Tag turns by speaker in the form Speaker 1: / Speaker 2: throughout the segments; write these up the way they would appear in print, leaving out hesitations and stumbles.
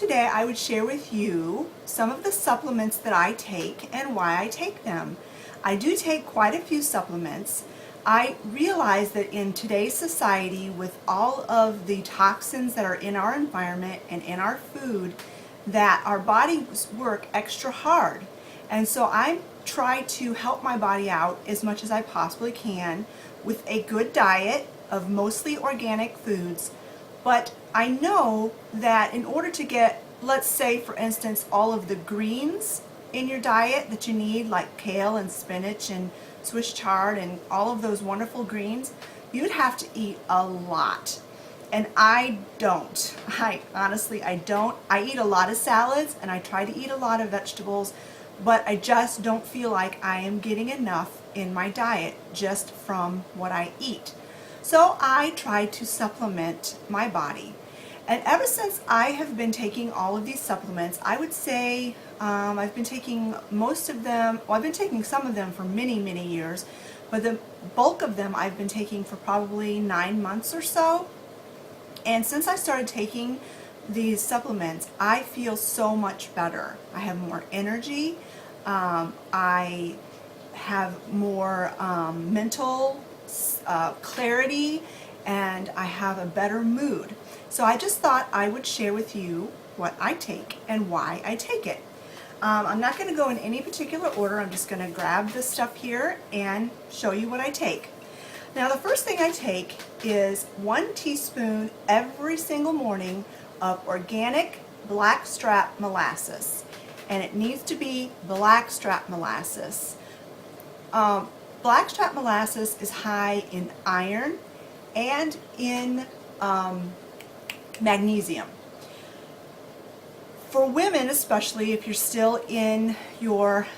Speaker 1: today I would share with you some of the supplements that I take and why I take them. I do take quite a few supplements. I realize that in today's society, with all of the toxins that are in our environment and in our food, that our bodies work extra hard. And so I try to help my body out as much as I possibly can with a good diet of mostly organic foods. But I know that in order to get, let's say for instance, all of the greens in your diet that you need, like kale and spinach and Swiss chard and all of those wonderful greens, you'd have to eat a lot. And I don't. Honestly, I don't. I eat a lot of salads and I try to eat a lot of vegetables, but I just don't feel like I am getting enough in my diet just from what I eat. So I try to supplement my body. And ever since I have been taking all of these supplements, I would say I've been taking most of them, well, I've been taking some of them for many, many years, but the bulk of them I've been taking for probably 9 months or so. And since I started taking these supplements, I feel so much better. I have more energy, I have more mental clarity, and I have a better mood. So I just thought I would share with you what I take and why I take it. I'm not going to go in any particular order. I'm just going to grab this stuff here and show you what I take. Now the first thing I take is 1 teaspoon every single morning of organic blackstrap molasses. And it needs to be blackstrap molasses. Blackstrap molasses is high in iron and in magnesium. For women, especially if you're still in your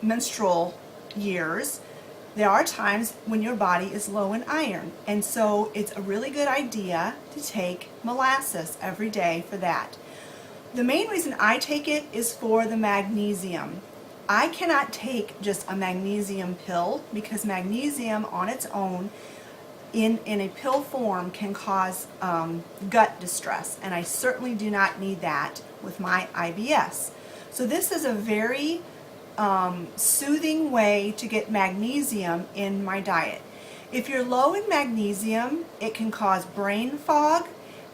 Speaker 1: menstrual years, there are times when your body is low in iron, and so it's a really good idea to take molasses every day for that. The main reason I take it is for the magnesium. I cannot take just a magnesium pill because magnesium on its own in a pill form can cause gut distress, and I certainly do not need that with my IBS. So this is a very soothing way to get magnesium in my diet. If you're low in magnesium, it can cause brain fog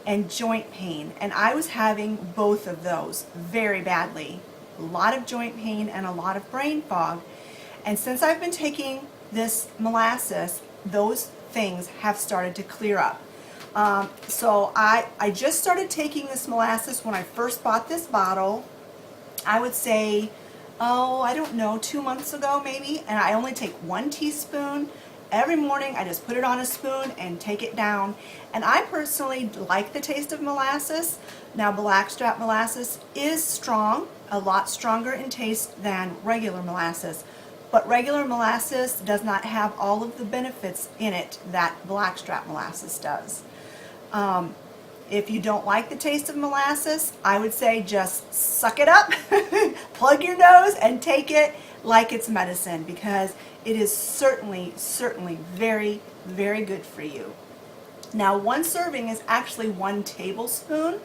Speaker 1: and joint pain, and I was having both of those very badly. A lot of joint pain and a lot of brain fog. And since I've been taking this molasses, those things have started to clear up. So I just started taking this molasses when I first bought this bottle. I would say, I don't know, 2 months ago maybe, and I only take 1 teaspoon. Every morning I just put it on a spoon and take it down. And I personally like the taste of molasses. Now blackstrap molasses is strong, a lot stronger in taste than regular molasses. But regular molasses does not have all of the benefits in it that blackstrap molasses does. If you don't like the taste of molasses, I would say just suck it up, plug your nose, and take it like it's medicine, because it is certainly very, very good for you. Now 1 serving is actually 1 tablespoon.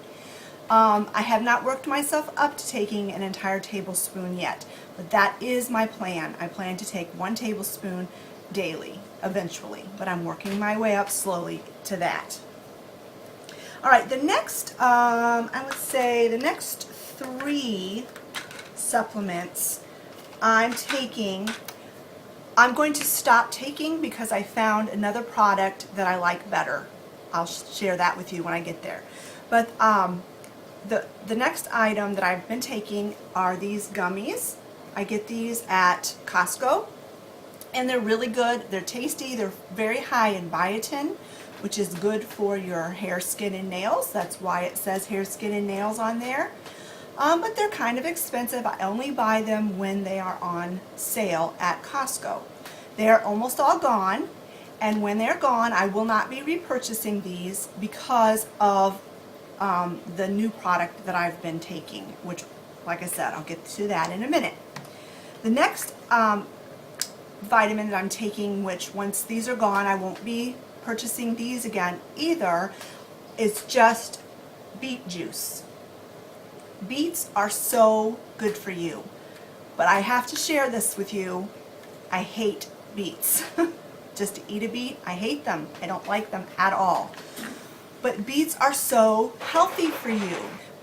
Speaker 1: I have not worked myself up to taking an entire tablespoon yet, but that is my plan. I plan to take 1 tablespoon daily, eventually, but I'm working my way up slowly to that. All right, the next, I would say the next 3 supplements I'm taking, I'm going to stop taking because I found another product that I like better. I'll share that with you when I get there. But the next item that I've been taking are these gummies. I get these at Costco, and they're really good. They're tasty. They're very high in biotin, which is good for your hair, skin, and nails. That's why it says hair, skin, and nails on there. But they're kind of expensive. I only buy them when they are on sale at Costco. They're almost all gone, and when they're gone, I will not be repurchasing these because of the new product that I've been taking, which, like I said, I'll get to that in a minute. The next vitamin that I'm taking, which once these are gone, I won't be purchasing these again either, is just beet juice. Beets are so good for you, but I have to share this with you. I hate beets. Just to eat a beet, I hate them. I don't like them at all. But beets are so healthy for you.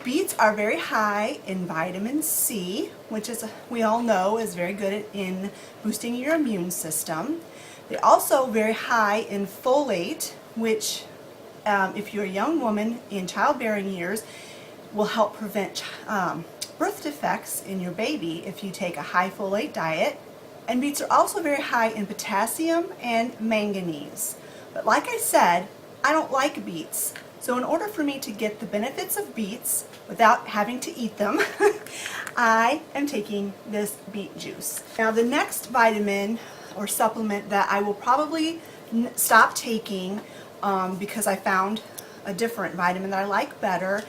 Speaker 1: Beets are very high in vitamin C, which is, we all know, is very good in boosting your immune system. They're also very high in folate, which if you're a young woman in childbearing years, will help prevent birth defects in your baby if you take a high folate diet. And beets are also very high in potassium and manganese. But like I said, I don't like beets. So in order for me to get the benefits of beets without having to eat them, I am taking this beet juice. Now the next vitamin or supplement that I will probably stop taking because I found a different vitamin that I like better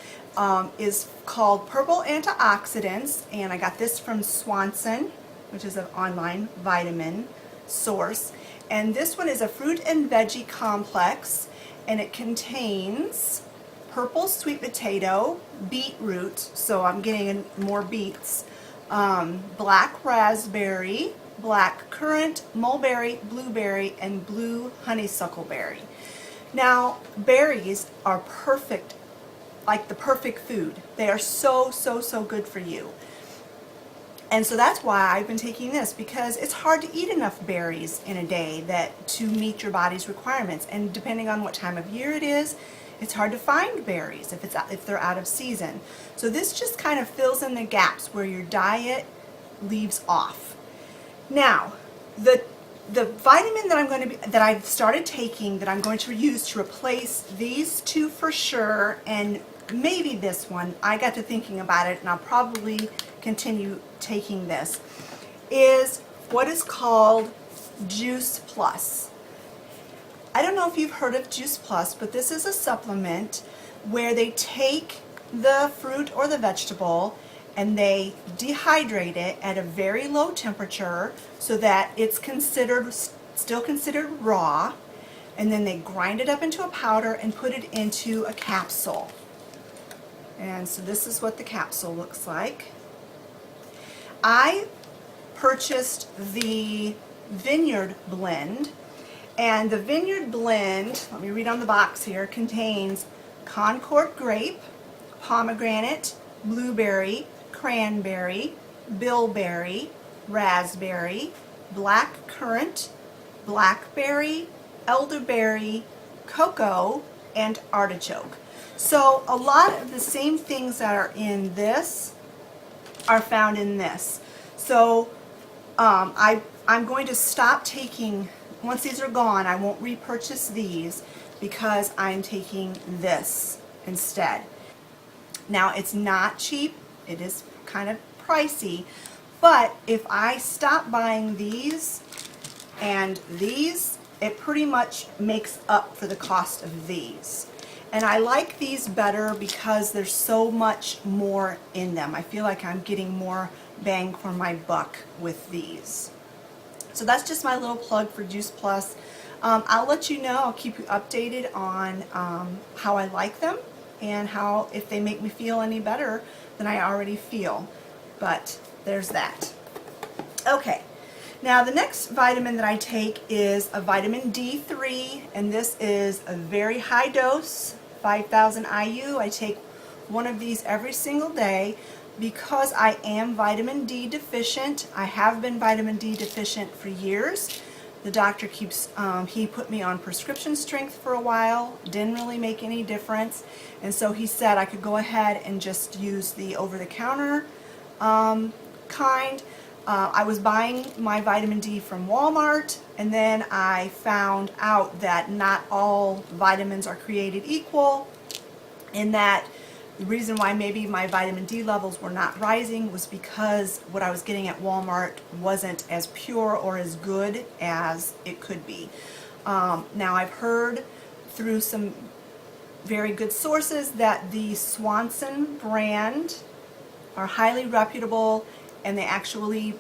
Speaker 1: is called Purple Antioxidants, and I got this from Swanson, which is an online vitamin source. And this one is a fruit and veggie complex, and it contains purple sweet potato, beetroot, so I'm getting more beets, black raspberry, black currant, mulberry, blueberry, and blue honeysuckle berry. Now, berries are perfect, like the perfect food. They are so, so, so good for you. And so that's why I've been taking this, because it's hard to eat enough berries in a day to meet your body's requirements. And depending on what time of year it is, it's hard to find berries if they're out of season. So this just kind of fills in the gaps where your diet leaves off. Now, the vitamin that I've started taking that I'm going to use to replace these two for sure, and maybe this one, I got to thinking about it and I'll probably continue taking this, is what is called Juice Plus. I don't know if you've heard of Juice Plus, but this is a supplement where they take the fruit or the vegetable and they dehydrate it at a very low temperature so that it's still considered raw, and then they grind it up into a powder and put it into a capsule. And so this is what the capsule looks like. I purchased the Vineyard blend, and the Vineyard blend, let me read on the box here, contains Concord grape, pomegranate, blueberry, cranberry, bilberry, raspberry, black currant, blackberry, elderberry, cocoa, and artichoke. So a lot of the same things that are in this are found in this. So I'm going to stop taking, once these are gone, I won't repurchase these because I'm taking this instead. Now it's not cheap, it is kind of pricey, but if I stop buying these and these, it pretty much makes up for the cost of these. And I like these better because there's so much more in them. I feel like I'm getting more bang for my buck with these. So that's just my little plug for Juice Plus. I'll let you know, I'll keep you updated on how I like them and how, if they make me feel any better than I already feel. But there's that. Okay. Now the next vitamin that I take is a vitamin D3, and this is a very high dose, 5,000 IU. I take one of these every single day because I am vitamin D deficient. I have been vitamin D deficient for years. The doctor he put me on prescription strength for a while, didn't really make any difference, and so he said I could go ahead and just use the over-the-counter kind. I was buying my vitamin D from Walmart, and then I found out that not all vitamins are created equal, and that the reason why maybe my vitamin D levels were not rising was because what I was getting at Walmart wasn't as pure or as good as it could be. Now I've heard through some very good sources that the Swanson brand are highly reputable, and they actually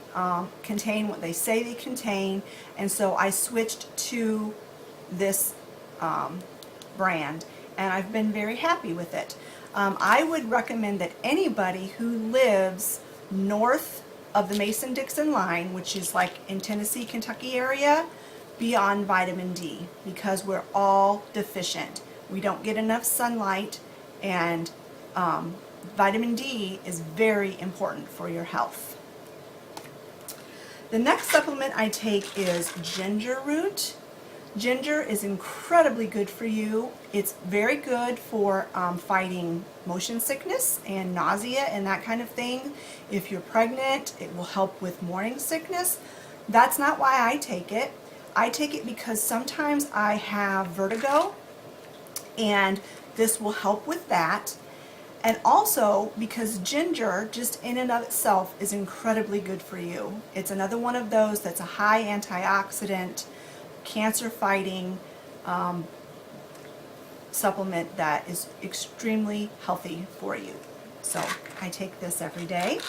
Speaker 1: contain what they say they contain, and so I switched to this brand, and I've been very happy with it. I would recommend that anybody who lives north of the Mason-Dixon line, which is like in Tennessee, Kentucky area, be on vitamin D, because we're all deficient. We don't get enough sunlight, and vitamin D is very important for your health. The next supplement I take is ginger root. Ginger is incredibly good for you. It's very good for fighting motion sickness and nausea and that kind of thing. If you're pregnant, it will help with morning sickness. That's not why I take it. I take it because sometimes I have vertigo, and this will help with that. And also because ginger, just in and of itself, is incredibly good for you. It's another one of those that's a high antioxidant, cancer-fighting supplement that is extremely healthy for you. So I take this every day.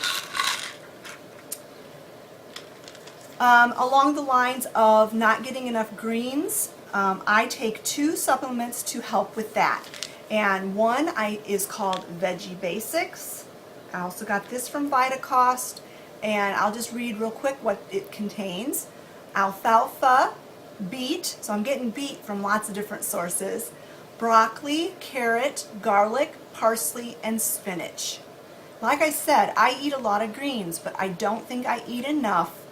Speaker 1: Along the lines of not getting enough greens, I take 2 supplements to help with that. And one is called Veggie Basics. I also got this from Vitacost, and I'll just read real quick what it contains. Alfalfa, beet, so I'm getting beet from lots of different sources, broccoli, carrot, garlic, parsley, and spinach. Like I said, I eat a lot of greens, but I don't think I eat enough,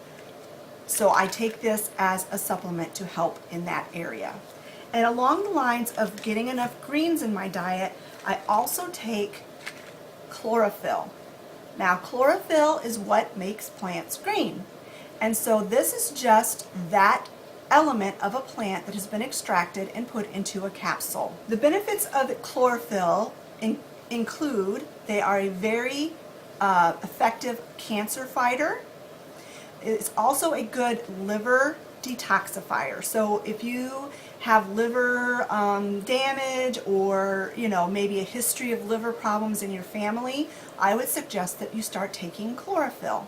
Speaker 1: so I take this as a supplement to help in that area. And along the lines of getting enough greens in my diet, I also take chlorophyll. Now, chlorophyll is what makes plants green. And so this is just that element of a plant that has been extracted and put into a capsule. The benefits of chlorophyll include they are a very effective cancer fighter. It's also a good liver detoxifier. So if you have liver damage, or maybe a history of liver problems in your family, I would suggest that you start taking chlorophyll.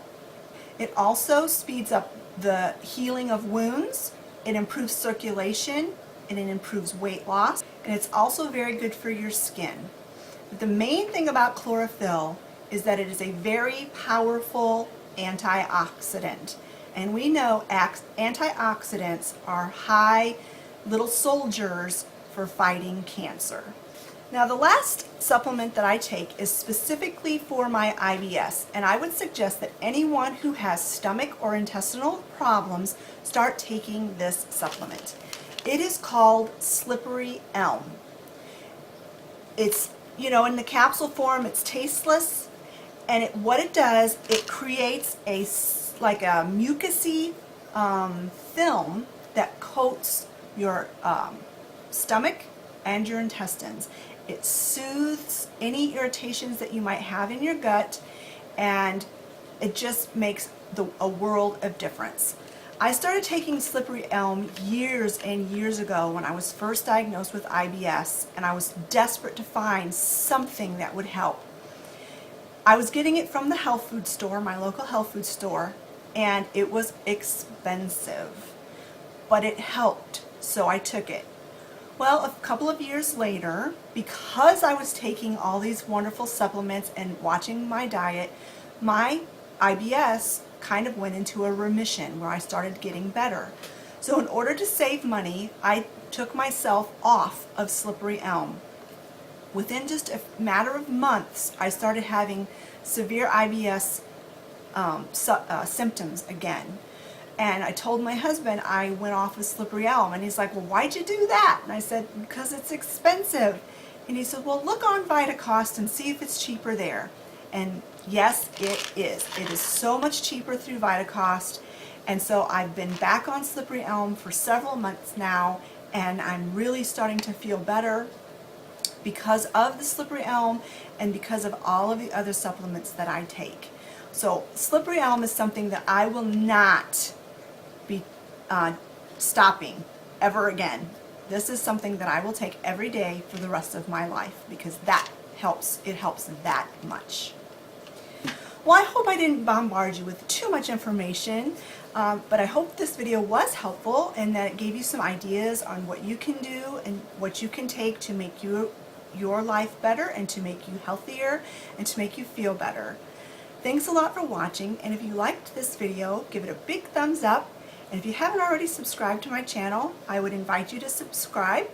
Speaker 1: It also speeds up the healing of wounds, it improves circulation, and it improves weight loss, and it's also very good for your skin. But the main thing about chlorophyll is that it is a very powerful antioxidant. And we know antioxidants are high little soldiers for fighting cancer. Now, the last supplement that I take is specifically for my IBS, and I would suggest that anyone who has stomach or intestinal problems start taking this supplement. It is called slippery elm. It's, in the capsule form, it's tasteless, and what it does, it creates like a mucousy film that coats your stomach and your intestines. It soothes any irritations that you might have in your gut, and it just makes a world of difference. I started taking slippery elm years and years ago when I was first diagnosed with IBS, and I was desperate to find something that would help. I was getting it from the health food store, my local health food store, and it was expensive, but it helped, so I took it. Well, a couple of years later, because I was taking all these wonderful supplements and watching my diet, my IBS kind of went into a remission where I started getting better. So in order to save money, I took myself off of slippery elm. Within just a matter of months, I started having severe IBS symptoms again. And I told my husband I went off of slippery elm, and he's like, well, why'd you do that? And I said, because it's expensive. And he said, well, look on Vitacost and see if it's cheaper there. And yes, it is. It is so much cheaper through Vitacost. And so I've been back on slippery elm for several months now, and I'm really starting to feel better because of the slippery elm and because of all of the other supplements that I take. So slippery elm is something that I will not be stopping ever again. This is something that I will take every day for the rest of my life because that helps. It helps that much. Well, I hope I didn't bombard you with too much information. But I hope this video was helpful and that it gave you some ideas on what you can do and what you can take to make your life better and to make you healthier and to make you feel better. Thanks a lot for watching, and if you liked this video, give it a big thumbs up. And if you haven't already subscribed to my channel, I would invite you to subscribe